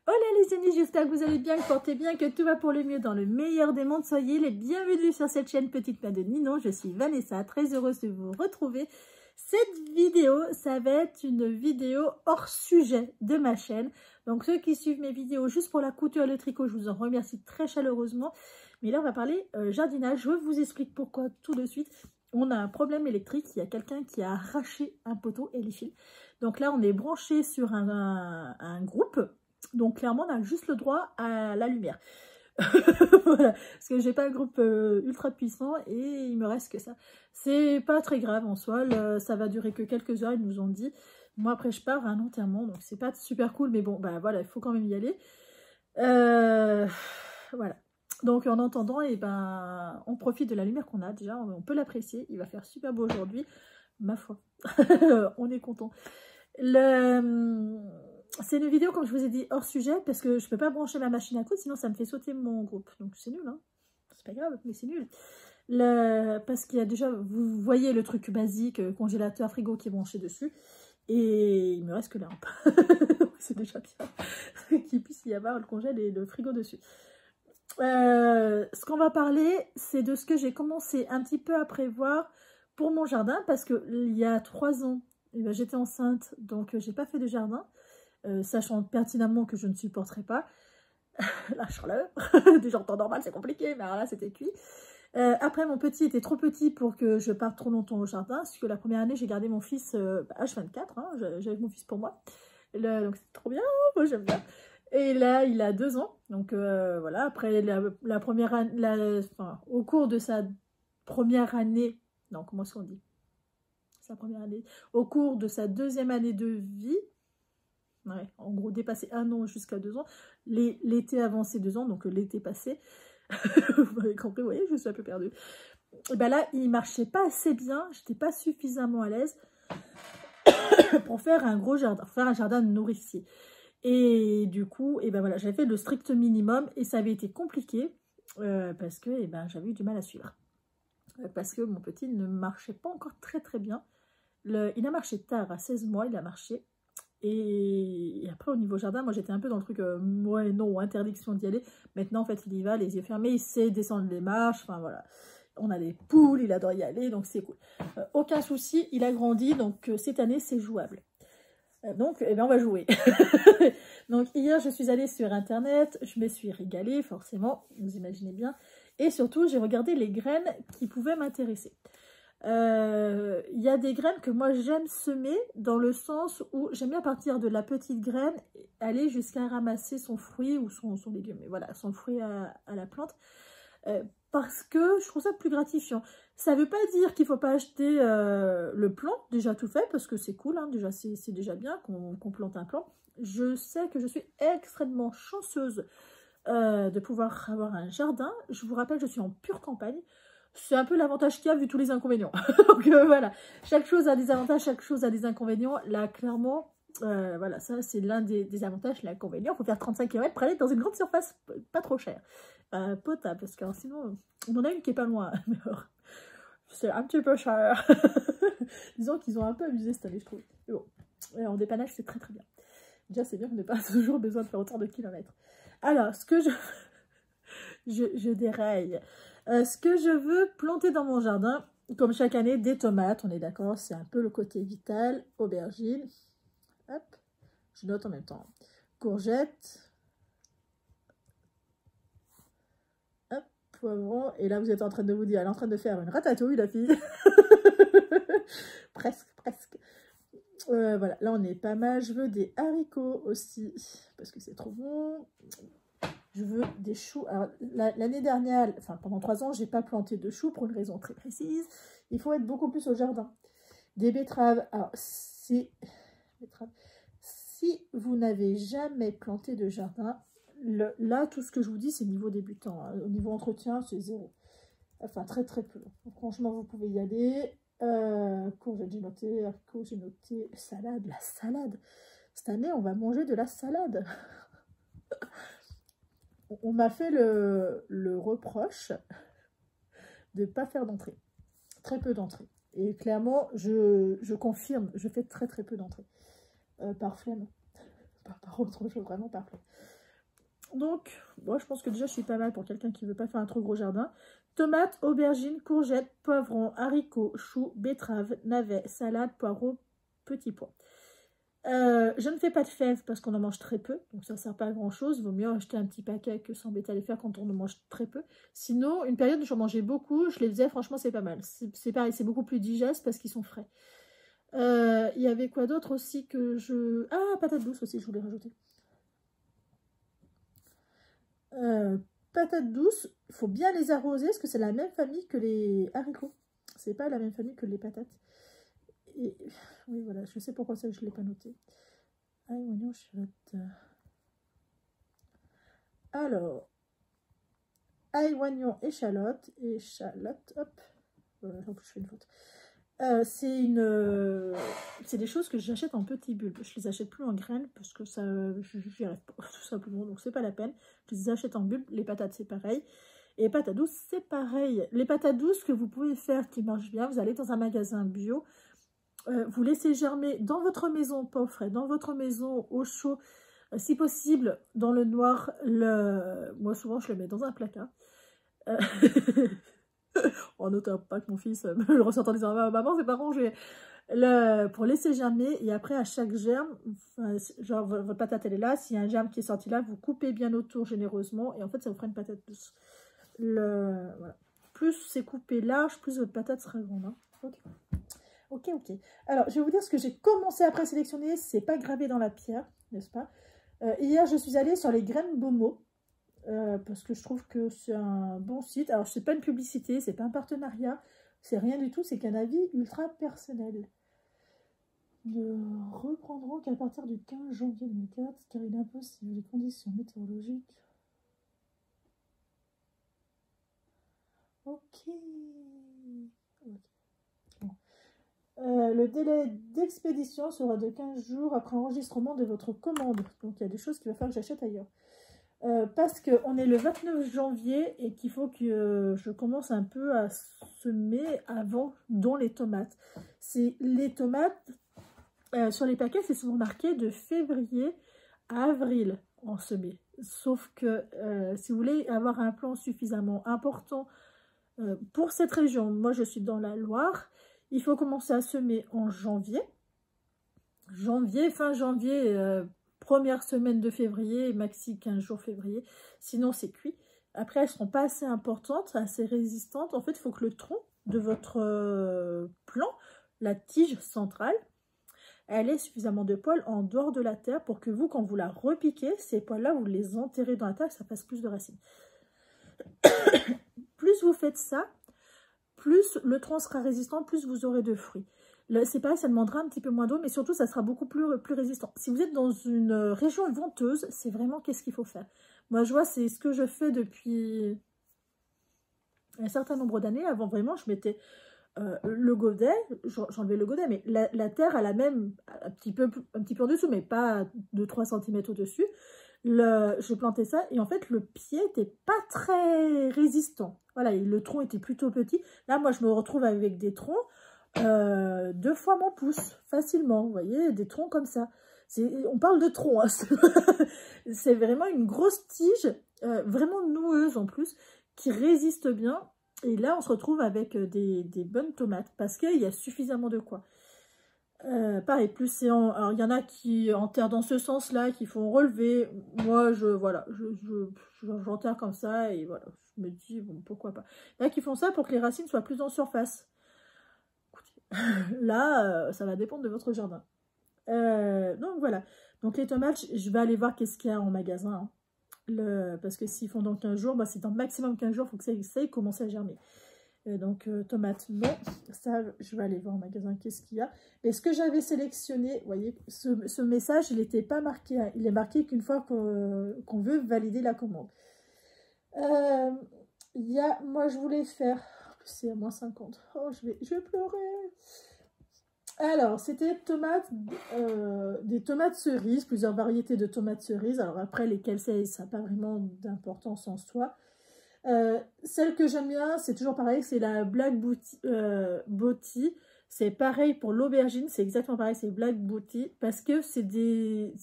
Hola les amis, j'espère que vous allez bien, que portez bien, que tout va pour le mieux dans le meilleur des mondes. Soyez les bienvenus sur cette chaîne Petite Main de Ninon. Je suis Vanessa, très heureuse de vous retrouver. Cette vidéo, ça va être une vidéo hors sujet de ma chaîne. Donc ceux qui suivent mes vidéos juste pour la couture et le tricot, je vous en remercie très chaleureusement. Mais là, on va parler jardinage. Je vous explique pourquoi tout de suite. On a un problème électrique, il y a quelqu'un qui a arraché un poteau et les fils. Donc là, on est branché sur un groupe. Donc clairement, on a juste le droit à la lumière. Voilà, parce que j'ai pas un groupe ultra puissant et il me reste que ça. C'est pas très grave en soi, ça va durer que quelques heures, ils nous ont dit. Moi après je pars à un enterrement, donc c'est pas super cool, mais bon, bah voilà, il faut quand même y aller. Voilà. Donc en entendant, et ben, on profite de la lumière qu'on a déjà, on peut l'apprécier. Il va faire super beau aujourd'hui, ma foi. On est content. C'est une vidéo, comme je vous ai dit, hors sujet, parce que je peux pas brancher ma machine à coudre, sinon ça me fait sauter mon groupe. Donc c'est nul, hein. C'est pas grave, mais c'est nul. Parce qu'il y a déjà, vous voyez le truc basique, congélateur, frigo qui est branché dessus. Et il me reste que la lampe. C'est déjà bien qu'il puisse y avoir le congèle et le frigo dessus. Ce qu'on va parler, c'est de ce que j'ai commencé un petit peu à prévoir pour mon jardin, parce qu'il y a 3 ans, eh ben, j'étais enceinte, donc j'ai pas fait de jardin. Sachant pertinemment que je ne supporterai pas la chaleur. Déjà en temps normal c'est compliqué, mais alors là c'était cuit. Après mon petit était trop petit pour que je parte trop longtemps au jardin, parce que la première année j'ai gardé mon fils H24, hein, j'avais mon fils pour moi. Donc c'est trop bien, moi j'aime bien. Et là il a 2 ans, donc voilà, après la première année, enfin, au cours de sa première année, non comment est-ce qu'on dit, sa première année, au cours de sa 2e année de vie, ouais, en gros, dépasser 1 an jusqu'à 2 ans. L'été avancé 2 ans, donc l'été passé. Vous m'avez compris, vous voyez, je suis un peu perdue. Et ben là, il marchait pas assez bien, j'étais pas suffisamment à l'aise pour faire un gros jardin, faire un jardin nourricier. Et du coup, et ben voilà, j'avais fait le strict minimum et ça avait été compliqué parce que ben, j'avais eu du mal à suivre. Parce que mon petit ne marchait pas encore très très bien. Il a marché tard, à 16 mois, il a marché. Et après, au niveau jardin, moi j'étais un peu dans le truc, ouais, non, interdiction d'y aller. Maintenant, en fait, il y va, les yeux fermés, il sait descendre les marches, enfin voilà. On a des poules, il adore y aller, donc c'est cool. Aucun souci, il a grandi, donc cette année, c'est jouable. Donc, eh ben, on va jouer. Donc, hier, je suis allée sur Internet, je me suis régalée, forcément, vous imaginez bien. Et surtout, j'ai regardé les graines qui pouvaient m'intéresser. Il y a des graines que moi j'aime semer dans le sens où j'aime bien partir de la petite graine aller jusqu'à ramasser son fruit ou son légume, mais voilà, son fruit à la plante, parce que je trouve ça plus gratifiant. Ça veut pas dire qu'il faut pas acheter le plant déjà tout fait, parce que c'est cool, hein, déjà c'est déjà bien qu'on plante un plant. Je sais que je suis extrêmement chanceuse de pouvoir avoir un jardin. Je vous rappelle, je suis en pure campagne. C'est un peu l'avantage qu'il y a vu tous les inconvénients. Donc voilà, chaque chose a des avantages, chaque chose a des inconvénients. Là, clairement, voilà, ça c'est l'un des avantages, l'inconvénient. Il faut faire 35 km pour aller dans une grande surface, pas trop chère, potable, parce que sinon, on en a une qui est pas loin. C'est un petit peu cher. Disons qu'ils ont un peu abusé cette année, je trouve. Mais bon, en dépannage, c'est très très bien. Déjà, c'est bien qu'on n'ait pas toujours besoin de faire autant de kilomètres. Alors, ce que je déraille. Ce que je veux planter dans mon jardin, comme chaque année, des tomates, on est d'accord, c'est un peu le côté vital, aubergine, hop, je note en même temps, courgettes, hop, poivron, et là vous êtes en train de vous dire, elle est en train de faire une ratatouille la fille, presque, presque. Voilà, là on est pas mal, je veux des haricots aussi, parce que c'est trop bon. Je veux des choux. Alors, l'année dernière, enfin pendant 3 ans, j'ai pas planté de choux pour une raison très précise. Il faut être beaucoup plus au jardin. Des betteraves. Alors, si vous n'avez jamais planté de jardin, là, tout ce que je vous dis, c'est niveau débutant. Hein. Au niveau entretien, c'est 0. Enfin, très très peu. Donc, franchement, vous pouvez y aller. Courgettes, j'ai noté. Haricots, j'ai noté. Salade, la salade. Cette année, on va manger de la salade. On m'a fait le reproche de ne pas faire d'entrée. Très peu d'entrée. Et clairement, je confirme, je fais très très peu d'entrée. Par flemme. Par autre chose, vraiment par flemme. Donc, moi, je pense que déjà, je suis pas mal pour quelqu'un qui veut pas faire un trop gros jardin. Tomates, aubergines, courgettes, poivrons, haricots, choux, betteraves, navets, salades, poireaux, petits pois. Je ne fais pas de fèves parce qu'on en mange très peu, donc ça ne sert pas à grand chose. Il vaut mieux acheter un petit paquet que s'embêter à les faire quand on en mange très peu. Sinon, une période où j'en mangeais beaucoup, je les faisais, franchement, c'est pas mal. C'est pareil, c'est beaucoup plus digeste parce qu'ils sont frais. Il y avait quoi d'autre aussi que je... Ah, patates douces aussi, je voulais rajouter. Patates douces, il faut bien les arroser parce que c'est la même famille que les haricots. C'est pas la même famille que les patates. Et oui, voilà, je sais pourquoi ça je ne l'ai pas noté. Ail, oignon, échalote. Alors, ail, oignon, échalote, hop. Voilà, en plus je fais une faute. C'est des choses que j'achète en petits bulbes. Je les achète plus en graines parce que ça, j'y arrive pas, tout simplement. Donc c'est pas la peine. Je les achète en bulbes. Les patates c'est pareil. Et les patates douces c'est pareil. Les patates douces que vous pouvez faire qui marchent bien, vous allez dans un magasin bio. Vous laissez germer dans votre maison, pas au frais, dans votre maison au chaud, si possible dans le noir. Moi souvent je le mets dans un placard. En notant pas que mon fils me le ressort en disant maman c'est pas rangé. Pour laisser germer et après à chaque germe, genre votre patate elle est là, s'il y a un germe qui est sorti là, vous coupez bien autour généreusement et en fait ça vous fera une patate douce. Voilà. Plus c'est coupé large, plus votre patate sera grande. Hein. Ok. Alors je vais vous dire ce que j'ai commencé après sélectionner, c'est pas gravé dans la pierre, n'est-ce pas? Hier je suis allée sur les graines Bomo. Parce que je trouve que c'est un bon site. Alors, c'est pas une publicité, c'est pas un partenariat, c'est rien du tout, c'est qu'un avis ultra personnel. Ne reprendront qu'à partir du 15 janvier 2004, car il impose les conditions météorologiques. Ok. Bon. Le délai d'expédition sera de 15 jours après enregistrement de votre commande. Donc, il y a des choses qu'il va falloir que j'achète ailleurs. Parce qu'on est le 29 janvier et qu'il faut que je commence un peu à semer avant, dont les tomates. Les tomates, sur les paquets, c'est souvent marqué de février à avril en semer. Sauf que si vous voulez avoir un plan suffisamment important pour cette région, moi je suis dans la Loire, il faut commencer à semer en janvier. Fin janvier, première semaine de février, maxi 15 jours février, sinon c'est cuit. Après, elles ne seront pas assez importantes, assez résistantes. En fait, il faut que le tronc de votre plant, la tige centrale, elle ait suffisamment de poils en dehors de la terre pour que vous, quand vous la repiquez, ces poils-là, vous les enterrez dans la terre et ça fasse plus de racines. Plus vous faites ça, plus le tronc sera résistant, plus vous aurez de fruits. C'est pareil, ça demandera un petit peu moins d'eau, mais surtout, ça sera beaucoup plus résistant. Si vous êtes dans une région venteuse, c'est vraiment qu'est-ce qu'il faut faire. Moi, je vois, c'est ce que je fais depuis un certain nombre d'années. Avant, vraiment, je mettais le godet, j'enlevais le godet, mais la terre, elle a même un petit peu en dessous, mais pas de 3 cm au-dessus. Je plantais ça, et en fait, le pied n'était pas très résistant. Voilà, et le tronc était plutôt petit. Là, moi, je me retrouve avec des troncs 2 fois mon pouce, facilement, vous voyez, des troncs comme ça. On parle de tronc, hein. C'est vraiment une grosse tige, vraiment noueuse en plus, qui résiste bien. Et là, on se retrouve avec des bonnes tomates, parce qu'il y a suffisamment de quoi. Pareil, plus c'est alors, il y en a qui enterrent dans ce sens-là, qui font relever. Moi, j'enterre comme ça, et voilà, je me dis, bon, pourquoi pas. Il y en a qui font ça pour que les racines soient plus en surface. Là, ça va dépendre de votre jardin. Donc voilà. Donc les tomates, je vais aller voir qu'est-ce qu'il y a en magasin. Hein. Parce que s'ils font dans 15 jours, bah, c'est dans maximum 15 jours, il faut que ça essaye commencer à germer. Donc tomates, non. Ça, je vais aller voir en magasin qu'est-ce qu'il y a. Mais ce que j'avais sélectionné, vous voyez, ce message, il n'était pas marqué. Hein. Il est marqué qu'une fois qu'on veut valider la commande. Moi, je voulais faire... C'est à moins 50. Oh, je vais pleurer. Alors, c'était des tomates cerises, plusieurs variétés de tomates cerises. Alors après, lesquelles ça n'a pas vraiment d'importance en soi. Celle que j'aime bien, c'est toujours pareil, c'est la Black Beauty. C'est pareil pour l'aubergine, c'est exactement pareil, c'est Black Beauty, parce que c'est des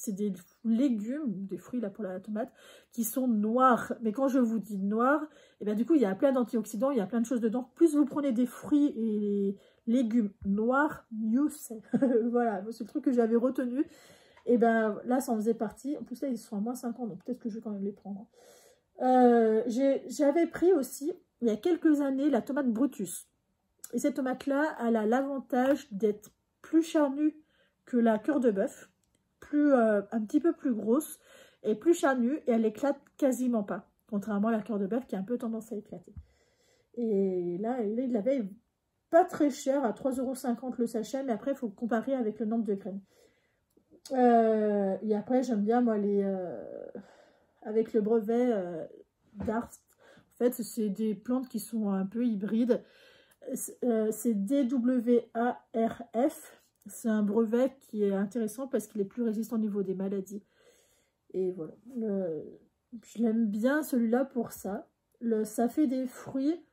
légumes, des fruits là pour la tomate, qui sont noirs. Mais quand je vous dis noir, et bien du coup il y a plein d'antioxydants, il y a plein de choses dedans. Plus vous prenez des fruits et légumes noirs, mieux c'est. Voilà, c'est le truc que j'avais retenu. Et ben là ça en faisait partie. En plus là ils sont à moins 50, donc peut-être que je vais quand même les prendre. J'avais pris aussi, il y a quelques années, la tomate Brutus. Et cette tomate-là, elle a l'avantage d'être plus charnue que la cœur de bœuf, un petit peu plus grosse et plus charnue, et elle éclate quasiment pas, contrairement à la cœur de bœuf qui a un peu tendance à éclater. Et là il l'avait pas très cher, à 3,50 € le sachet, mais après il faut comparer avec le nombre de graines. Et après j'aime bien moi avec le brevet d'Arst. En fait c'est des plantes qui sont un peu hybrides. C'est DWARF. C'est un brevet qui est intéressant parce qu'il est plus résistant au niveau des maladies. Et voilà. Je l'aime bien celui-là pour ça. Ça fait des fruits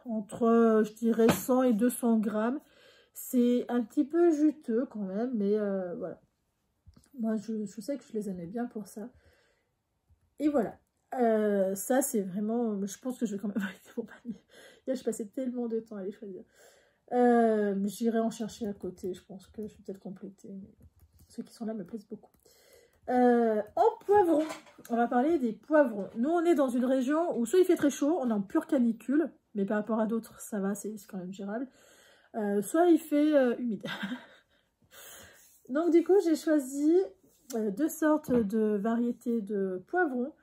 entre, je dirais, 100 et 200 grammes. C'est un petit peu juteux quand même, mais voilà. Moi, je sais que je les aimais bien pour ça. Et voilà. Ça, c'est vraiment... Je pense que je vais quand même arrêter mon panier. Là, je passais tellement de temps à les choisir. J'irai en chercher à côté. Je pense que je vais peut-être compléter. Mais ceux qui sont là me plaisent beaucoup. En poivron, on va parler des poivrons. Nous, on est dans une région où soit il fait très chaud, on est en pure canicule, mais par rapport à d'autres, ça va, c'est quand même gérable. Soit il fait humide. Donc, du coup, j'ai choisi deux sortes de variétés de poivrons.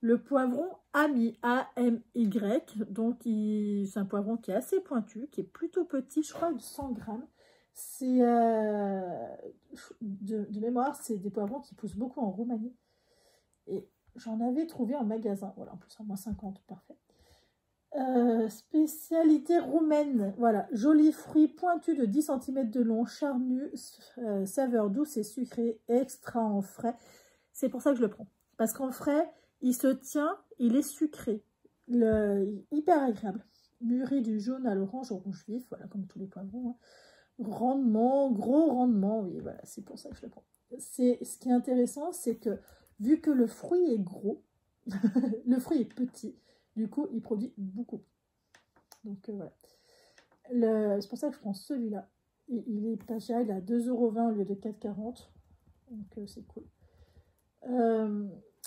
Le poivron Ami, A-M-Y, donc c'est un poivron qui est assez pointu, qui est plutôt petit, je crois de 100 grammes. C'est de mémoire, c'est des poivrons qui poussent beaucoup en Roumanie. Et j'en avais trouvé en magasin, voilà, en plus à moins 50, parfait. Spécialité roumaine, voilà, joli fruit pointu de 10 cm de long, charnu, saveur douce et sucrée, extra en frais. C'est pour ça que je le prends, parce qu'en frais, il se tient, il est sucré, hyper agréable. Mûri du jaune à l'orange au rouge vif, voilà, comme tous les poivrons. Hein. Rendement, gros rendement, oui, voilà, c'est pour ça que je le prends. Ce qui est intéressant, c'est que vu que le fruit est gros, le fruit est petit, du coup, il produit beaucoup. Donc, voilà. C'est pour ça que je prends celui-là. Il est pas cher, il est à 2,20 € au lieu de 4,40 €. Donc, c'est cool.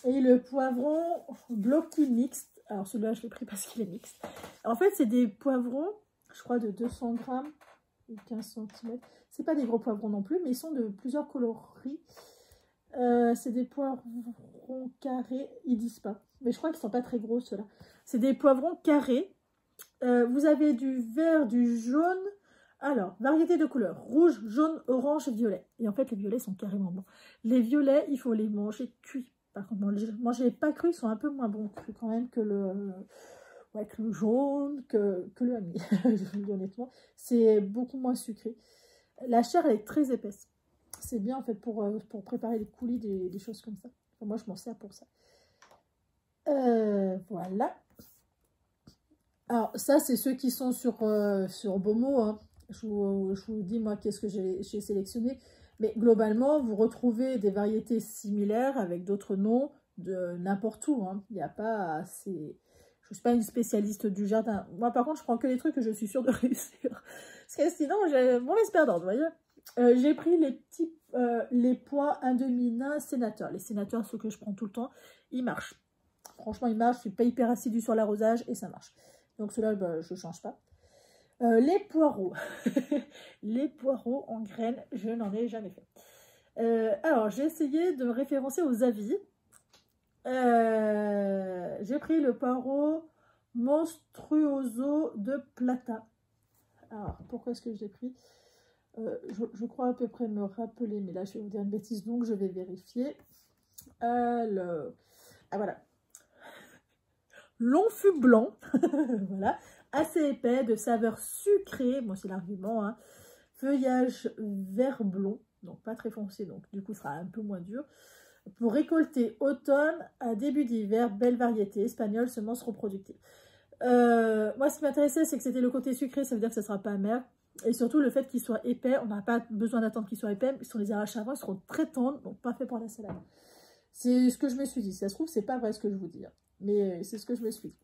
Et le poivron blocky mixte. Alors, celui-là, je l'ai pris parce qu'il est mixte. En fait, c'est des poivrons, je crois, de 200 grammes et 15 cm. C'est pas des gros poivrons non plus, mais ils sont de plusieurs coloris. C'est des poivrons carrés, ils disent pas. Mais je crois qu'ils sont pas très gros, ceux-là. C'est des poivrons carrés. Vous avez du vert, du jaune. Alors, variété de couleurs. Rouge, jaune, orange, violet. Et en fait, les violets sont carrément bons. Les violets, il faut les manger cuits. Par contre, manger pas crus, ils sont un peu moins bons crus quand même que le jaune, que le ami. Je vous le dis honnêtement. C'est beaucoup moins sucré. La chair, elle est très épaisse. C'est bien en fait pour préparer les coulis, des choses comme ça. Enfin, moi, je m'en sers pour ça. Voilà. Alors, ça, c'est ceux qui sont sur Bomo. Hein. Je vous dis, moi, qu'est-ce que j'ai sélectionné. Mais globalement, vous retrouvez des variétés similaires avec d'autres noms de n'importe où. Hein. Il n'y a pas assez... Je ne suis pas une spécialiste du jardin. Moi, par contre, je prends que les trucs que je suis sûre de réussir. Parce que sinon, j'ai mauvaise perdante, vous voyez. J'ai pris les pois 1/2 nain sénateur. Les sénateurs, ceux que je prends tout le temps, ils marchent. Franchement, ils marchent. Je ne suis pas hyper assidue sur l'arrosage et ça marche. Donc, ceux-là, bah, je ne change pas. Les poireaux. Les poireaux en graines, je n'en ai jamais fait. Alors, j'ai essayé de me référencer aux avis. J'ai pris le poireau Monstruoso de Plata. Alors, pourquoi est-ce que je l'ai pris? Je crois à peu près me rappeler, mais là, je vais vous dire une bêtise, donc je vais vérifier. Alors, ah voilà. Long fût blanc, voilà, assez épais, de saveur sucrée, bon c'est l'argument, hein. Feuillage vert blond, donc pas très foncé, donc du coup sera un peu moins dur. Pour récolter automne à début d'hiver, belle variété espagnole, semences reproductives. Moi, ce qui m'intéressait, c'est que c'était le côté sucré, ça veut dire que ça ne sera pas amer. Et surtout, le fait qu'il soit épais, on n'a pas besoin d'attendre qu'il soit épais. Si on les arrache avant, ils seront très tendres, donc pas fait pour la salade. C'est ce que je me suis dit. Si ça se trouve, c'est pas vrai ce que je vous dis. Hein. Mais c'est ce que je me suis dit.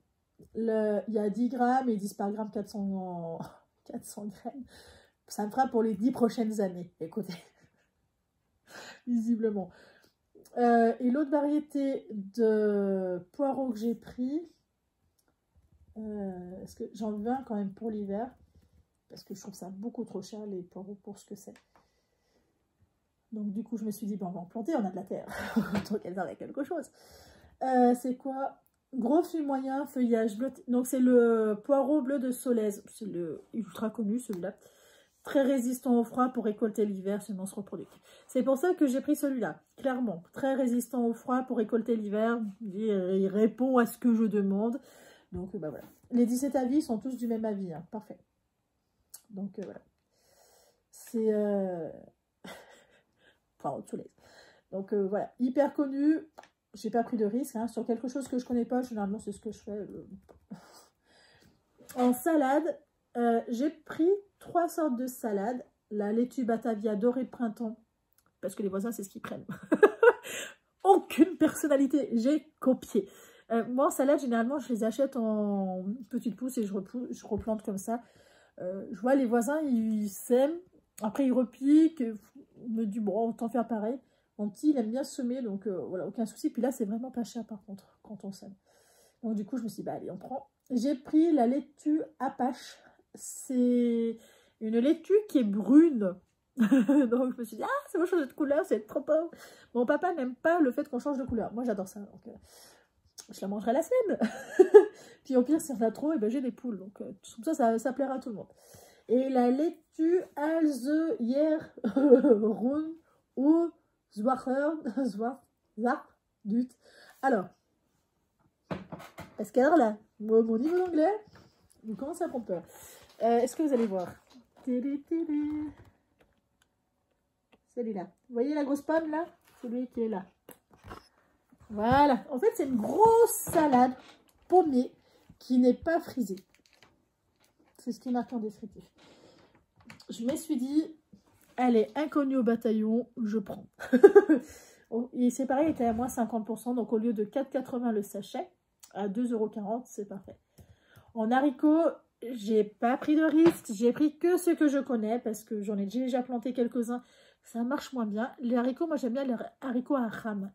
Il y a 10 grammes et 10 par gramme 400 graines. Ça me fera pour les 10 prochaines années. Écoutez. Visiblement. Et l'autre variété de poireaux que j'ai pris, est-ce que j'en veux un quand même pour l'hiver, parce que je trouve ça beaucoup trop cher les poireaux pour ce que c'est. Donc du coup je me suis dit, bon, on va en planter, on a de la terre, donc elle servent à quelque chose. C'est quoi? Gros fût moyen, feuillage bleu. Donc c'est le poireau bleu de Solèze, c'est le ultra connu celui-là. Très résistant au froid pour récolter l'hiver, semence reproductive. C'est pour ça que j'ai pris celui-là, clairement. Très résistant au froid pour récolter l'hiver. Il répond à ce que je demande. Donc, bah voilà. Les 17 avis sont tous du même avis. Hein. Parfait. Donc, voilà. C'est... Poireau de Soleil. Donc, voilà. Hyper connu. J'ai pas pris de risque. Hein. Sur quelque chose que je connais pas, généralement, c'est ce que je fais. En salade... j'ai pris 3 sortes de salades. La laitue Batavia dorée de printemps. Parce que les voisins, c'est ce qu'ils prennent. Aucune personnalité. J'ai copié. Moi, en salade, généralement, je les achète en petites pousses et je replante comme ça. Je vois les voisins, ils sèment. Après, ils repiquent. Je me dis, bon, autant faire pareil. Mon petit, il aime bien semer. Donc, voilà, aucun souci. Puis là, c'est vraiment pas cher, par contre, quand on sème. Donc, du coup, je me suis dit, bah, allez, on prend. J'ai pris la laitue Apache. C'est une laitue qui est brune. Donc je me suis dit, ah, ça va changer de couleur, c'est trop beau. Mon papa n'aime pas le fait qu'on change de couleur. Moi j'adore ça. Donc, je la mangerai la semaine. Puis au pire, si on a trop, et ben, j'ai des poules. Donc tout ça, ça plaira à tout le monde. Et la laitue Alzeyer Run ou Zwacher Dut. Alors, parce qu'alors là, mon niveau d'anglais, vous commencez à prendre peur. Est-ce que vous allez voir? Celui-là. Vous voyez la grosse pomme là? Celui qui est là. Voilà. En fait, c'est une grosse salade paumée qui n'est pas frisée. C'est ce qui est marqué en descriptif. Je me suis dit, elle est inconnue au bataillon, je prends. Et c'est pareil, il était à moins 50%. Donc au lieu de 4,80 le sachet, à 2,40 €, c'est parfait. En haricots, j'ai pas pris de risque. J'ai pris que ce que je connais parce que j'en ai déjà planté quelques-uns. Ça marche moins bien. Les haricots, moi j'aime bien les haricots à rame.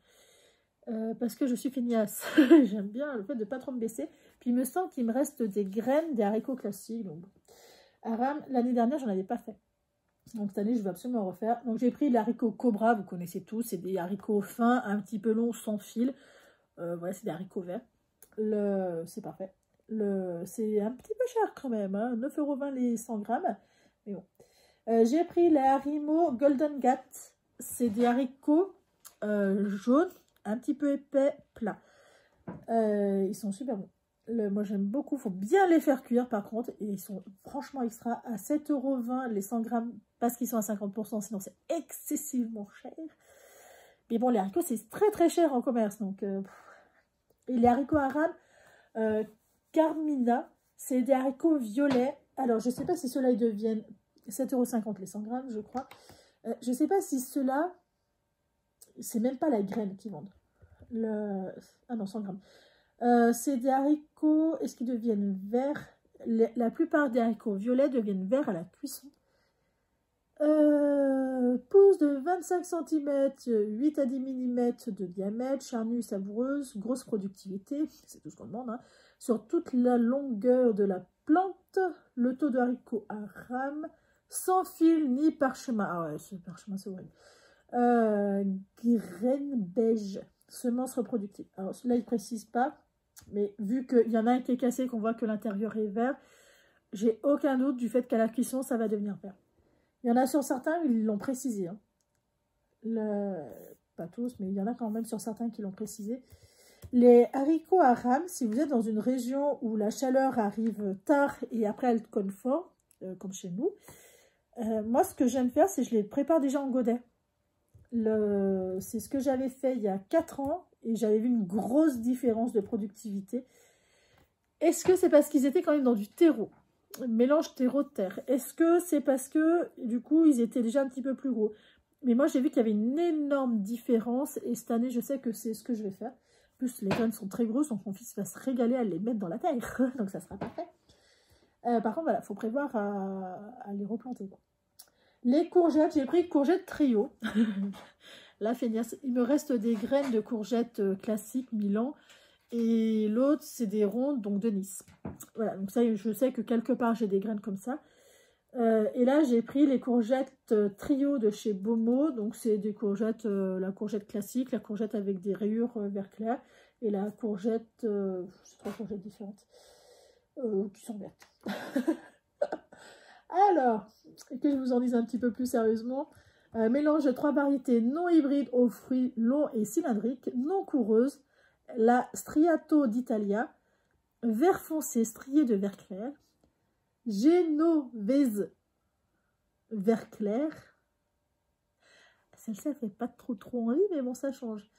Parce que je suis feignasse. J'aime bien le fait de ne pas trop me baisser. Puis il me semble qu'il me reste des graines des haricots classiques. Donc, à rame, l'année dernière, j'en avais pas fait. Donc cette année, je vais absolument en refaire. Donc j'ai pris les haricots Cobra, vous connaissez tous. C'est des haricots fins, un petit peu longs, sans fil. Voilà, c'est des haricots verts. C'est parfait. C'est un petit peu cher quand même. Hein, 9,20 € les 100 grammes. Mais bon. J'ai pris les haricots Golden Gat. C'est des haricots jaunes, un petit peu épais, plats. Ils sont super bons. Moi j'aime beaucoup. Il faut bien les faire cuire par contre. Et ils sont franchement extra à 7,20 € les 100 grammes parce qu'ils sont à 50%. Sinon c'est excessivement cher. Mais bon, les haricots c'est très très cher en commerce. Donc, et les haricots arabes Carmina, c'est des haricots violets. Alors je ne sais pas si ceux-là ils deviennent 7,50 € les 100 grammes, je crois. Je ne sais pas si ceux-là, c'est même pas la graine qu'ils vendent. Ah non, 100 grammes. C'est des haricots, est-ce qu'ils deviennent verts? La plupart des haricots violets deviennent verts à la cuisson. Pousse de 25 cm, 8 à 10 mm de diamètre, charnue, savoureuse, grosse productivité, c'est tout ce qu'on demande, hein. Sur toute la longueur de la plante, le taux de haricots à rame, sans fil ni parchemin. Ah ouais, ce parchemin, c'est horrible. Graines beige, semences reproductives. Alors, celui-là, il ne précise pas, mais vu qu'il y en a un qui est cassé, qu'on voit que l'intérieur est vert, j'ai aucun doute du fait qu'à la cuisson, ça va devenir vert. Il y en a sur certains, ils l'ont précisé. Hein. Pas tous, mais il y en a quand même sur certains qui l'ont précisé. Les haricots à rame, si vous êtes dans une région où la chaleur arrive tard et après elle colle fort, comme chez nous, moi ce que j'aime faire, c'est que je les prépare déjà en godet. C'est ce que j'avais fait il y a 4 ans et j'avais vu une grosse différence de productivité. Est-ce que c'est parce qu'ils étaient quand même dans du terreau? Mélange terreau-terre. Est-ce que c'est parce que, du coup, ils étaient déjà un petit peu plus gros? Mais moi, j'ai vu qu'il y avait une énorme différence. Et cette année, je sais que c'est ce que je vais faire. En plus, les graines sont très grosses, donc mon fils va se régaler à les mettre dans la terre. Donc, ça sera parfait. Par contre, voilà, il faut prévoir à les replanter, quoi. Les courgettes, j'ai pris courgettes trio. La feignasse. Il me reste des graines de courgettes classiques Milan. Et l'autre, c'est des rondes, donc de Nice. Voilà, donc ça, je sais que quelque part, j'ai des graines comme ça. Et là, j'ai pris les courgettes trio de chez Beaumont. Donc, c'est des courgettes, la courgette classique, la courgette avec des rayures vert clair. Et la courgette, c'est 3 courgettes différentes qui sont vertes. Alors, que je vous en dise un petit peu plus sérieusement. Mélange de 3 variétés non hybrides aux fruits longs et cylindriques, non coureuses. La Striato d'Italia, vert foncé strié de vert clair, Genovese vert clair. Celle-ci, elle fait pas trop envie, mais bon, ça change.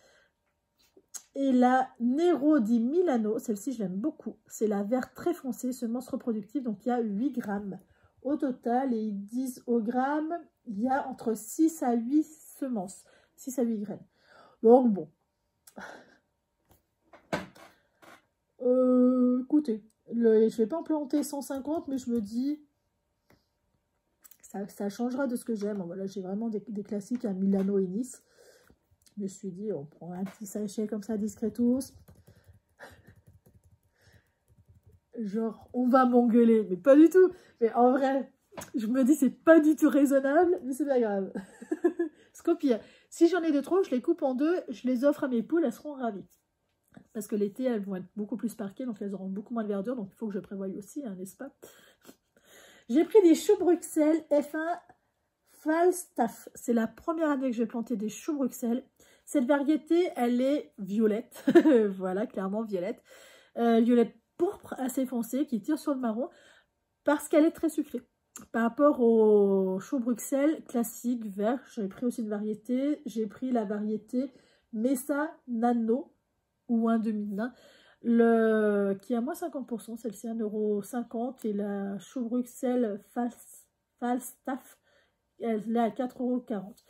Et la Nero di Milano, celle-ci, je l'aime beaucoup. C'est la vert très foncée, semence reproductive, donc il y a 8 grammes au total. Et ils disent au gramme, il y a entre 6 à 8 semences, 6 à 8 graines. Donc bon. Écoutez, je ne vais pas en planter 150, mais je me dis, ça changera de ce que j'aime. Voilà, j'ai vraiment des classiques à Milano et Nice. Je me suis dit, on prend un petit sachet comme ça, discretos. Genre, on va m'engueuler, mais pas du tout. Mais en vrai, je me dis, c'est pas du tout raisonnable, mais c'est pas grave. Parce qu'au pire, si j'en ai de trop, je les coupe en deux, je les offre à mes poules, elles seront ravies. Parce que l'été, elles vont être beaucoup plus parquées, donc elles auront beaucoup moins de verdure, donc il faut que je prévoie aussi, hein, n'est-ce pas? J'ai pris des choux Bruxelles F1 Falstaff. C'est la première année que je vais planter des choux Bruxelles. Cette variété, elle est violette. Voilà, clairement violette. Violette pourpre assez foncée qui tire sur le marron parce qu'elle est très sucrée. Par rapport au choux Bruxelles classique vert, j'ai pris aussi une variété. J'ai pris la variété Mesa Nano ou un demi-nain, qui est à moins 50%, celle-ci 1,50 € et la chou Bruxelles Falstaff, elle est à 4,40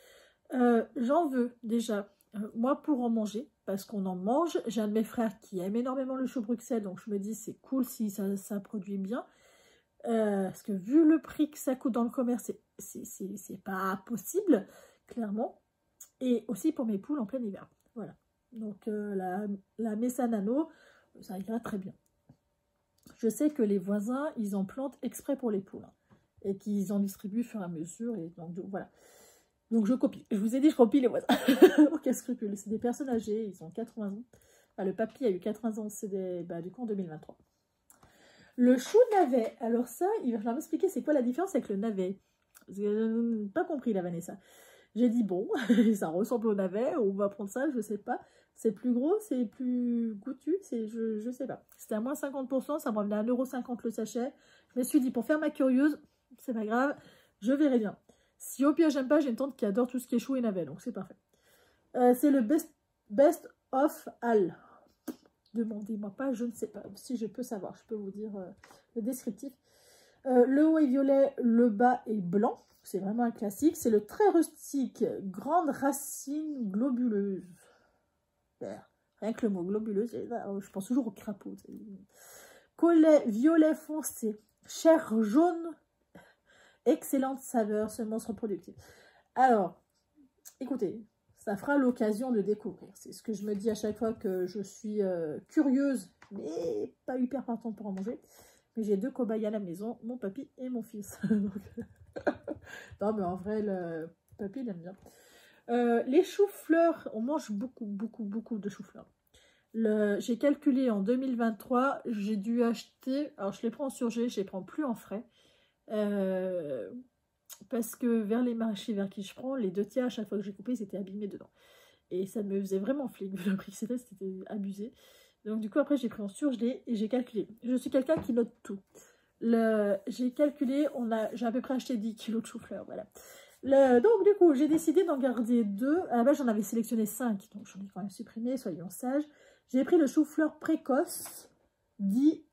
€. J'en veux déjà, moi pour en manger, parce qu'on en mange. J'ai un de mes frères qui aime énormément le chou Bruxelles, donc je me dis c'est cool si ça produit bien. Parce que vu le prix que ça coûte dans le commerce, c'est pas possible, clairement. Et aussi pour mes poules en plein hiver. Voilà. Donc la Mesa Nano, ça ira très bien. Je sais que les voisins, ils en plantent exprès pour les poules. Hein, et qu'ils en distribuent au fur et à mesure. Et donc voilà. Donc je copie. Je vous ai dit, je copie les voisins. Aucun scrupule. C'est des personnes âgées, ils ont 80 ans. Enfin, le papy a eu 80 ans, c'est du coup en 2023. Le chou navet. Alors ça, il va falloir m'expliquer c'est quoi la différence avec le navet. Pas compris la Vanessa. J'ai dit bon, ça ressemble au navet, on va prendre ça, je sais pas. C'est plus gros, c'est plus goûtu, je sais pas. C'était à moins 50%, ça me revenait à 1,50 € le sachet. Je me suis dit, pour faire ma curieuse, c'est pas grave, je verrai bien. Si au pire j'aime pas, j'ai une tante qui adore tout ce qui est chou et navet, donc c'est parfait. C'est le best of all. Demandez-moi pas, je ne sais pas. Si je peux savoir, je peux vous dire le descriptif. Le haut est violet, le bas est blanc. C'est vraiment un classique. C'est le très rustique, grande racine globuleuse. Rien que le mot globuleuse, je pense toujours au crapaud. Collet violet foncé, chair jaune, excellente saveur, semence reproductive. Alors, écoutez, ça fera l'occasion de découvrir. C'est ce que je me dis à chaque fois que je suis curieuse, mais pas hyper partante pour en manger. Mais j'ai 2 cobayes à la maison, mon papy et mon fils. Non, mais en vrai, le papy, il aime bien. Les choux-fleurs, on mange beaucoup de choux-fleurs. J'ai calculé en 2023, j'ai dû acheter, alors je les prends en surgelé, je les prends plus en frais. Parce que vers les marchés vers qui je prends, les 2 tiers à chaque fois que j'ai coupé, ils étaient abîmés dedans. Et ça me faisait vraiment flic, vu le prix que c'était abusé. Donc du coup après j'ai pris en surgelé et j'ai calculé. Je suis quelqu'un qui note tout. J'ai calculé, j'ai à peu près acheté 10 kilos de chou-fleur, voilà. Donc du coup j'ai décidé d'en garder 2. À la base j'en avais sélectionné 5, donc j'en ai quand même supprimé, soyons sages. J'ai pris le chou-fleur précoce, dit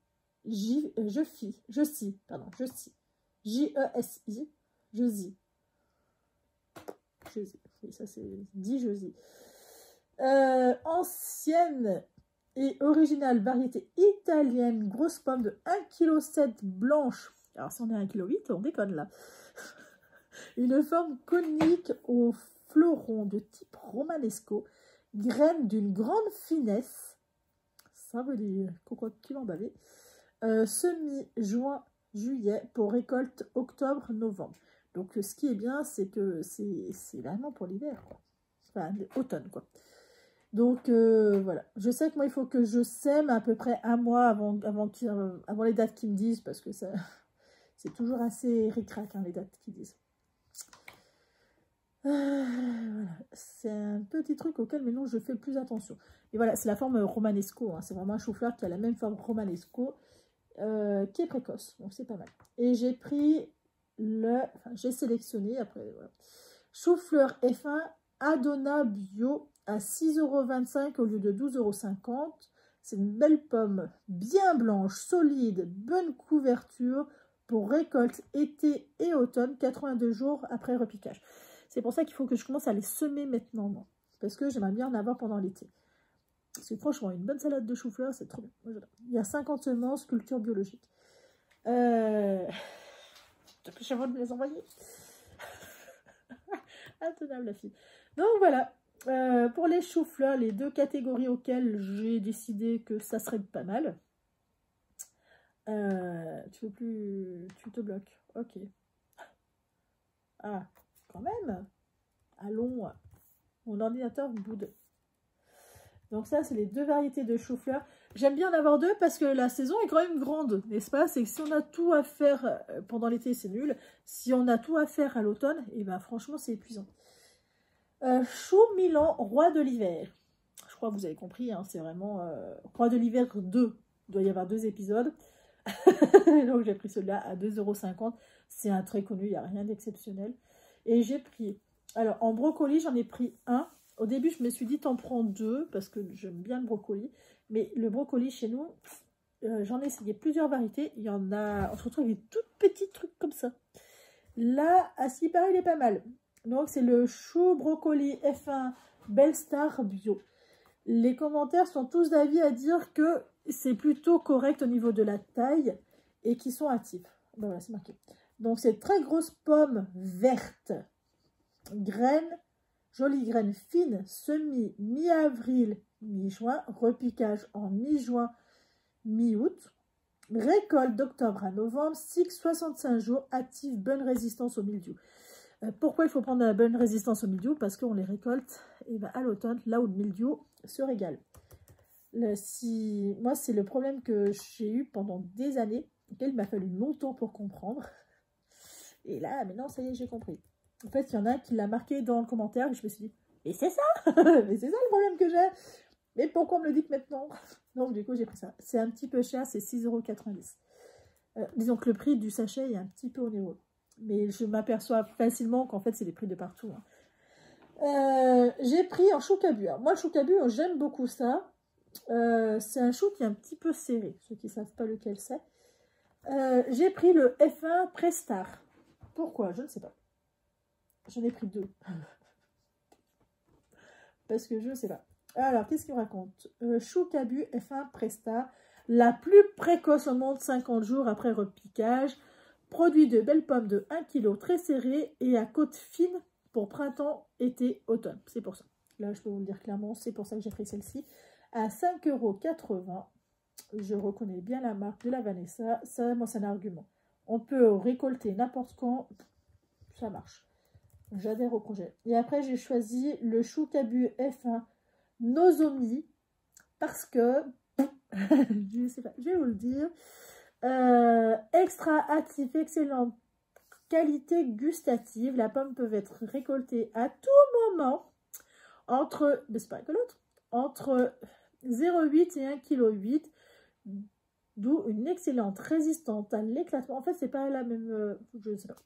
J-E-S-I, Josie. Oui, ça c'est dit Josie. Ancienne et originale variété italienne, grosse pomme de 1,7 kg blanche. Alors si on est à 1,8 kg, on déconne là. Une forme conique au fleuron de type romanesco, graines d'une grande finesse, ça veut dire qu'il en bavait, semi-juin-juillet pour récolte octobre-novembre. Donc ce qui est bien, c'est que c'est vraiment pour l'hiver, quoi. Enfin, automne, quoi. Donc voilà, je sais que moi il faut que je sème à peu près un mois avant les dates qu'ils me disent, parce que ça c'est toujours assez ric-rac, hein, les dates qu'ils disent. Voilà. C'est un petit truc auquel maintenant je fais plus attention. Et voilà, c'est la forme romanesco, hein. C'est vraiment un chou-fleur qui a la même forme romanesco, qui est précoce, donc c'est pas mal. Et j'ai pris j'ai sélectionné après, voilà. Chou-fleur F1 Adona Bio à 6,25 € au lieu de 12,50 €. C'est une belle pomme bien blanche, solide, bonne couverture pour récolte été et automne, 82 jours après repiquage. C'est pour ça qu'il faut que je commence à les semer maintenant, moi, parce que j'aimerais bien en avoir pendant l'été. Parce que franchement, une bonne salade de chou-fleur, c'est trop bien. Moi, j'adore. Il y a 50 semences, culture biologique. Dépêchez avant de me les envoyer. Intenable la fille. Donc voilà, pour les choux-fleurs, les deux catégories auxquelles j'ai décidé que ça serait pas mal. Tu veux plus... Tu te bloques. Ok. Ah, quand même. Allons. Mon ordinateur boude. Donc ça, c'est les deux variétés de choux-fleurs. J'aime bien en avoir deux parce que la saison est quand même grande, n'est-ce pas? C'est que si on a tout à faire pendant l'été, c'est nul. Si on a tout à faire à l'automne, et ben franchement, c'est épuisant. Chou Milan, roi de l'hiver. Je crois que vous avez compris, hein, c'est vraiment roi de l'hiver 2. Il doit y avoir 2 épisodes. Donc j'ai pris celui-là à 2,50 €. C'est un très connu, il n'y a rien d'exceptionnel. Et j'ai pris... Alors, en brocoli, j'en ai pris un. Au début, je me suis dit, t'en prends 2, parce que j'aime bien le brocoli. Mais le brocoli, chez nous, j'en ai essayé plusieurs variétés. Il y en a... On se retrouve avec des tout petits trucs comme ça. Là, à ce qui paraît, il est pas mal. Donc, c'est le chou brocoli F1 Belstar Bio. Les commentaires sont tous d'avis à dire que c'est plutôt correct au niveau de la taille et qu'ils sont actifs. Ben voilà, c'est marqué. Donc, c'est très grosse pomme verte. Graines, jolies graines fines, mi-avril, mi-juin, repiquage en mi-juin, mi-août. Récolte d'octobre à novembre, cycle 65 jours, active, bonne résistance au mildiou. Pourquoi il faut prendre la bonne résistance au mildiou? Parce qu'on les récolte à l'automne, là où le mildiou se régale. Moi, c'est le problème que j'ai eu pendant des années, auquel il m'a fallu longtemps pour comprendre. Et là, maintenant, ça y est, j'ai compris. En fait, il y en a un qui l'a marqué dans le commentaire et je me suis dit, mais c'est ça mais c'est ça le problème que j'ai. Mais pourquoi on me le dit que maintenant? Donc, du coup, j'ai pris ça. C'est un petit peu cher, c'est 6,90 €. Disons que le prix du sachet est un petit peu onéreux. Mais je m'aperçois facilement qu'en fait, c'est des prix de partout. Hein. J'ai pris un chou cabu. Moi, le chou cabu, j'aime beaucoup ça. C'est un chou qui est un petit peu serré. Ceux qui ne savent pas lequel c'est. J'ai pris le F1 Prestar. Pourquoi? Je ne sais pas. J'en ai pris 2. Parce que je ne sais pas. Alors, qu'est-ce qu'il me raconte? Chou cabu F1 Prestar. La plus précoce au monde, 50 jours après repiquage. Produit de belles pommes de 1 kg très serrées et à côte fine pour printemps, été, automne. C'est pour ça. Là, je peux vous le dire clairement, c'est pour ça que j'ai pris celle-ci. À 5,80 €. Je reconnais bien la marque de la Vanessa. Ça, moi, c'est un argument. On peut récolter n'importe quand. Ça marche. J'adhère au projet. Et après, j'ai choisi le chou cabu F1 Nozomi. Parce que, je sais pas, je vais vous le dire. Extra actif, excellente qualité gustative. La pomme peut être récoltée à tout moment entre, mais c'est pas que l'autre, entre 0,8 et 1,8 kg, d'où une excellente résistance à l'éclatement. En fait, c'est pas la même, je sais pas.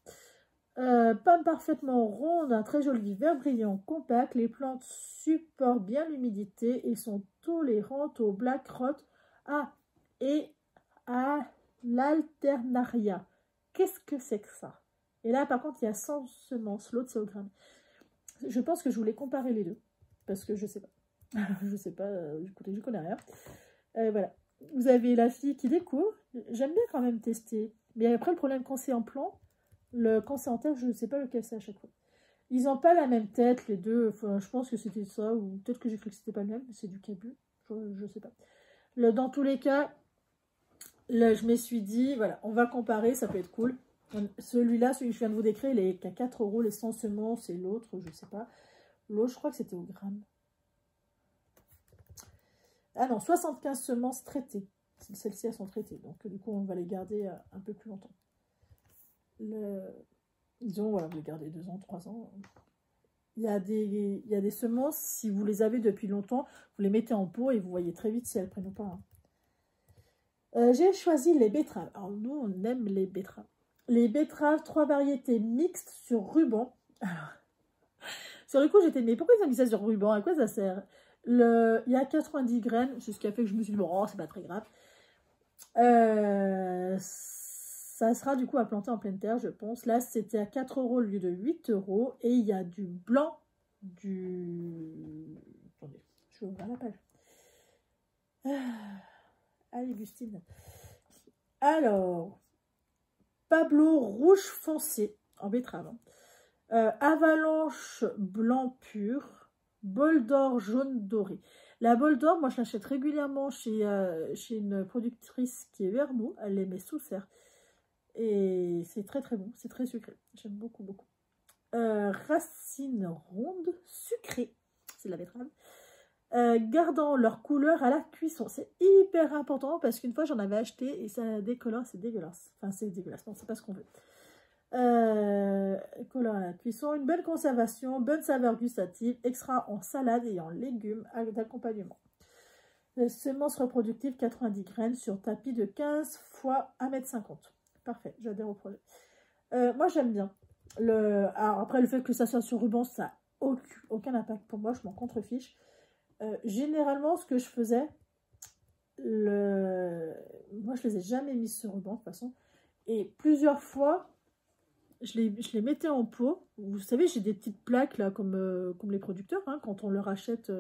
Pomme parfaitement ronde, un très joli vert brillant, compact. Les plantes supportent bien l'humidité et sont tolérantes au black rot. Ah, et Ah, l'alternaria. Qu'est-ce que c'est que ça? Et là, par contre, il y a 100 semences. L'autre, c'est au gramme. Je pense que je voulais comparer les deux. Parce que je sais pas. Je sais pas. Écoutez, je connais rien. Voilà. Vous avez la fille qui découvre. J'aime bien quand même tester. Mais après, le problème, quand c'est en plan, quand c'est en terre, je ne sais pas lequel c'est à chaque fois. Ils n'ont pas la même tête, les deux. Enfin, je pense que c'était ça. Ou peut-être que j'ai cru que c'était pas le même. C'est du cabu. Je sais pas. Dans tous les cas, là, je me suis dit, voilà, on va comparer, ça peut être cool. Celui-là, celui que je viens de vous décrire, il est qu'à 4 euros, les 100 semences, et l'autre, je sais pas. L'autre, je crois que c'était au gramme. Ah non, 75 semences traitées. Celles-ci, elles sont traitées, donc du coup, on va les garder un peu plus longtemps. Disons, voilà, vous les gardez 2 ans, 3 ans. Il y a des semences, si vous les avez depuis longtemps, vous les mettez en pot et vous voyez très vite si elles prennent ou pas. J'ai choisi les betteraves. Alors, nous, on aime les betteraves. Les betteraves, 3 variétés mixtes sur ruban. Alors, sur le coup, j'étais, mais pourquoi ils ont mis ça sur ruban? À quoi ça sert? Il y a 90 graines, c'est ce qui a fait que je me suis dit, bon, oh, c'est pas très grave. Ça sera du coup à planter en pleine terre, je pense. Là, c'était à 4 euros au lieu de 8 euros. Et il y a du blanc, Attendez, je vais ouvrir la page. Allez, Gustine. Alors, Pablo rouge foncé, en betterave. Avalanche blanc pur, bol d'or jaune doré. La bol d'or, moi je l'achète régulièrement chez une productrice qui est vers nous. Elle les met sous serre. Et c'est très très bon, c'est très sucré. J'aime beaucoup beaucoup. Racines rondes, sucrées, c'est de la betterave. Gardant leur couleur à la cuisson. C'est hyper important parce qu'une fois j'en avais acheté et ça décolore, c'est dégueulasse. Enfin c'est dégueulasse, non c'est pas ce qu'on veut. Colore à la cuisson, une belle conservation, bonne saveur gustative, extra en salade et en légumes d'accompagnement. Semences reproductives 90 graines sur tapis de 15 x 1,50 m. Parfait, j'adhère au projet. Moi j'aime bien. Alors après le fait que ça soit sur ruban, ça n'a aucun impact pour moi, je m'en contrefiche. Généralement ce que je faisais, moi je les ai jamais mis sur ruban de toute façon. Et plusieurs fois, je les mettais en pot. Vous savez, j'ai des petites plaques là, comme les producteurs. Hein, quand on leur achète,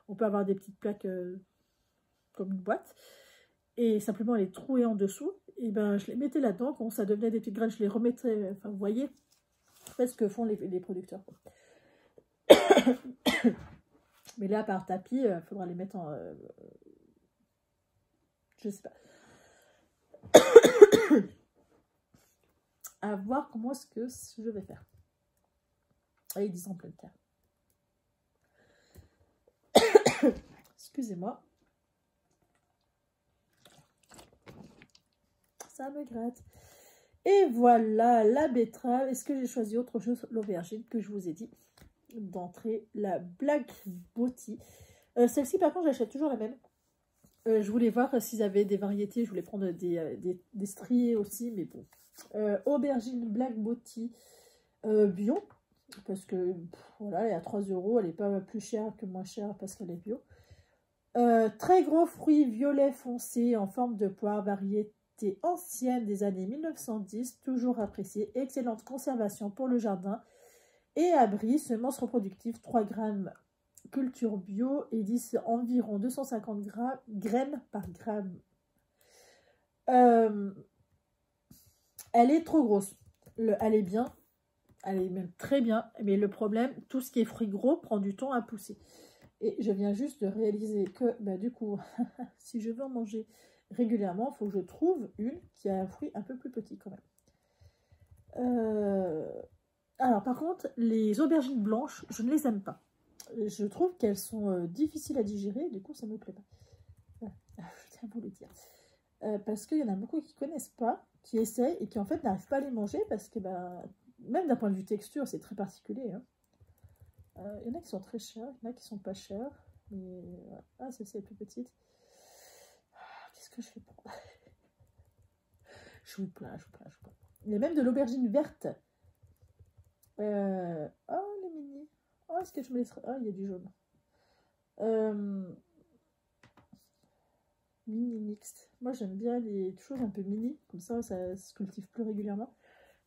on peut avoir des petites plaques comme une boîte. Et simplement les trouer en dessous. Et ben, je les mettais là-dedans. Quand ça devenait des petites graines, je les remettais. Enfin, vous voyez, faites ce que font les producteurs. Mais là, par tapis, il faudra les mettre en. Je sais pas. À voir comment est-ce que je vais faire. Ah, ils disent en pleine terre. Excusez-moi. Ça me gratte. Et voilà la betterave. Est-ce que j'ai choisi autre chose? L'aubergine que je vous ai dit d'entrée. La Black Beauty. Celle-ci, par contre, j'achète toujours la même. Je voulais voir s'ils avaient des variétés. Je voulais prendre des striés aussi. Mais bon. Aubergine Black Beauty bio. Parce que voilà, elle est à 3 euros. Elle n'est pas plus chère que moins chère parce qu'elle est bio. Très gros fruits violets foncés en forme de poire, variété ancienne des années 1910, toujours appréciée, excellente conservation pour le jardin et abri, semences reproductives 3 grammes, culture bio et 10 environ 250 graines par gramme. Elle est trop grosse, elle est bien, elle est même très bien, mais le problème, tout ce qui est fruits gros prend du temps à pousser. Et je viens juste de réaliser que, bah, du coup, si je veux en manger régulièrement, il faut que je trouve une qui a un fruit un peu plus petit quand même. Alors, par contre, les aubergines blanches, je ne les aime pas. Je trouve qu'elles sont difficiles à digérer, du coup, ça ne me plaît pas. Voilà. Je tiens à vous le dire. Parce qu'il y en a beaucoup qui ne connaissent pas, qui essayent et qui en fait n'arrivent pas à les manger parce que, bah, même d'un point de vue texture, c'est très particulier. Hein. Il y en a qui sont très chers, il y en a qui sont pas chers. Mais voilà. Ah, celle-ci est plus petite. Qu'est-ce que je fais pour... Je vous plains. Il y a même de l'aubergine verte. Oh, les mini. Oh, est-ce que je me laisserai... Oh, il y a du jaune. Mini mixte. Moi, j'aime bien les choses un peu mini. Comme ça se cultive plus régulièrement.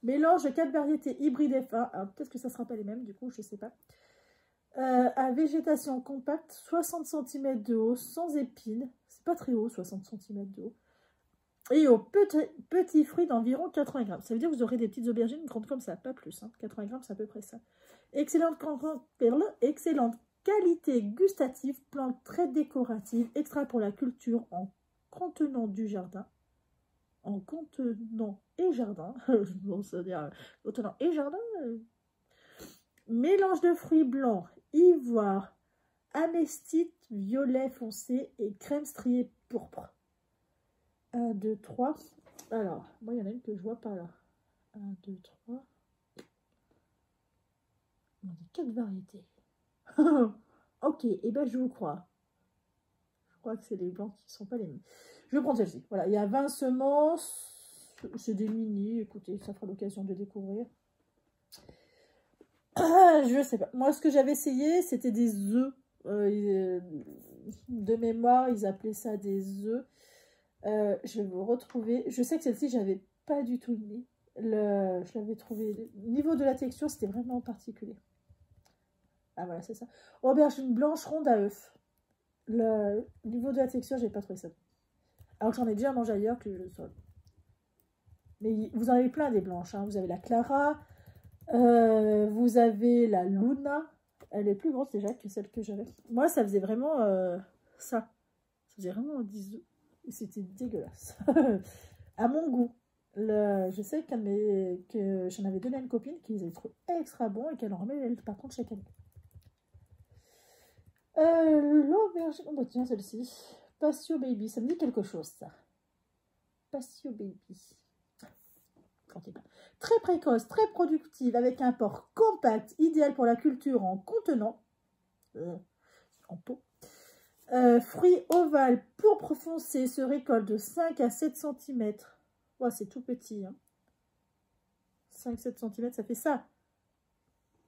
Mélange de 4 variétés hybrides F1. Alors, peut-être que ça ne sera pas les mêmes, du coup, je ne sais pas. À végétation compacte, 60 cm de haut, sans épines. C'est pas très haut, 60 cm de haut. Et aux petits fruits d'environ 80 grammes. Ça veut dire que vous aurez des petites aubergines grandes comme ça, pas plus. Hein. 80 grammes, c'est à peu près ça. Excellente qualité gustative, plante très décorative, extra pour la culture en contenant du jardin. En contenant et jardin. Bon, ça veut dire contenant et jardin. Mélange de fruits blancs, ivoire, amestite, violet foncé et crème striée pourpre. 1, 2, 3. Alors, moi, il y en a une que je vois pas là. 1, 2, 3. On a 4 variétés. Ok, et ben je vous crois. Je crois que c'est les blancs qui ne sont pas les mêmes. Je vais prendre celle-ci. Voilà, il y a 20 semences. C'est des mini. Écoutez, ça fera l'occasion de découvrir. Je sais pas. Moi, ce que j'avais essayé, c'était des œufs. De mémoire, ils appelaient ça des œufs. Je vais vous retrouver. Je sais que celle-ci, j'avais pas du tout aimé. Je l'avais trouvé. Au niveau de la texture, c'était vraiment particulier. Ah voilà, c'est ça. Aubergine blanche ronde à œuf. Le niveau de la texture, j'ai pas trouvé ça. Alors que j'en ai déjà mangé ailleurs que je sois. Mais vous en avez plein des blanches. Hein. Vous avez la Clara. Vous avez la Luna. Elle est plus grosse déjà que celle que j'avais. Moi, ça faisait vraiment ça. Ça faisait vraiment 10 œufs. Et c'était dégueulasse. À mon goût. Je sais que j'en avais donné à une copine qui les avait trouvés extra bons et qu'elle en remet par contre chaque année. L'aubergine. Oh bah tiens, celle-ci. Patio Baby. Ça me dit quelque chose, ça. Patio Baby. Très précoce, très productive, avec un port compact, idéal pour la culture en contenant. En pot. Fruits ovales pourpre foncé se récolte de 5 à 7 cm. Oh, c'est tout petit. Hein. 5-7 cm, ça fait ça.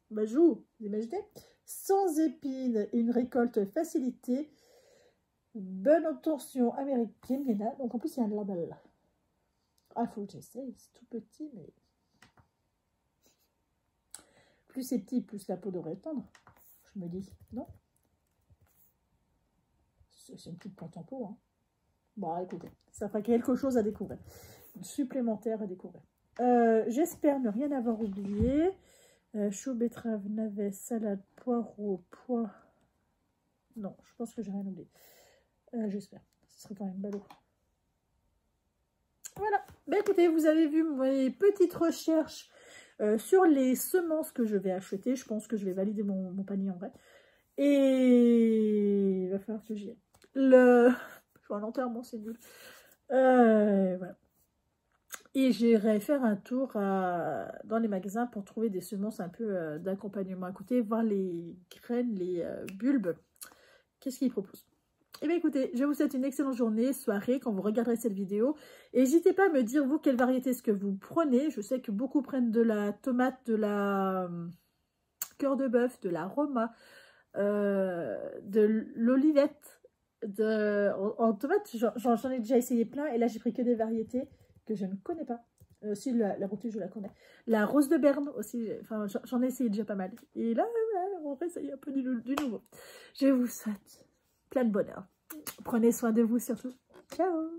Bah, joue, vous imaginez? Sans épines, une récolte facilitée. Bonne obtention américaine. Donc en plus, il y a un label. Ah, il faut que j'essaye. C'est tout petit, mais... Plus c'est petit, plus la peau devrait tendre. Je me dis, non? C'est une petite plante en pot. Hein. Bon, écoutez, ça fera quelque chose à découvrir. Supplémentaire à découvrir. J'espère ne rien avoir oublié. Chou, betterave, navet, salade, poireau, pois. Non, je pense que j'ai rien oublié. J'espère. Ce serait quand même ballot. Voilà. Ben, écoutez, vous avez vu mes petites recherches sur les semences que je vais acheter. Je pense que je vais valider mon panier en vrai. Et il va falloir que j'y aille. Je suis en enterrement, c'est nul. Voilà. Et j'irai faire un tour dans les magasins pour trouver des semences un peu d'accompagnement à côté, voir les graines, les bulbes. Qu'est-ce qu'ils proposent? Eh bien écoutez, je vous souhaite une excellente journée, soirée quand vous regarderez cette vidéo. N'hésitez pas à me dire, vous, quelle variété est-ce que vous prenez. Je sais que beaucoup prennent de la tomate, de la cœur de bœuf, de la Roma, de l'olivette. En tomate, j'en ai déjà essayé plein et là j'ai pris que des variétés que je ne connais pas. Si la rôtie, je la connais. La rose de Berne aussi, enfin j'en ai essayé déjà pas mal. Et là, on va essayer un peu du nouveau. Je vous souhaite plein de bonheur. Prenez soin de vous surtout. Ciao!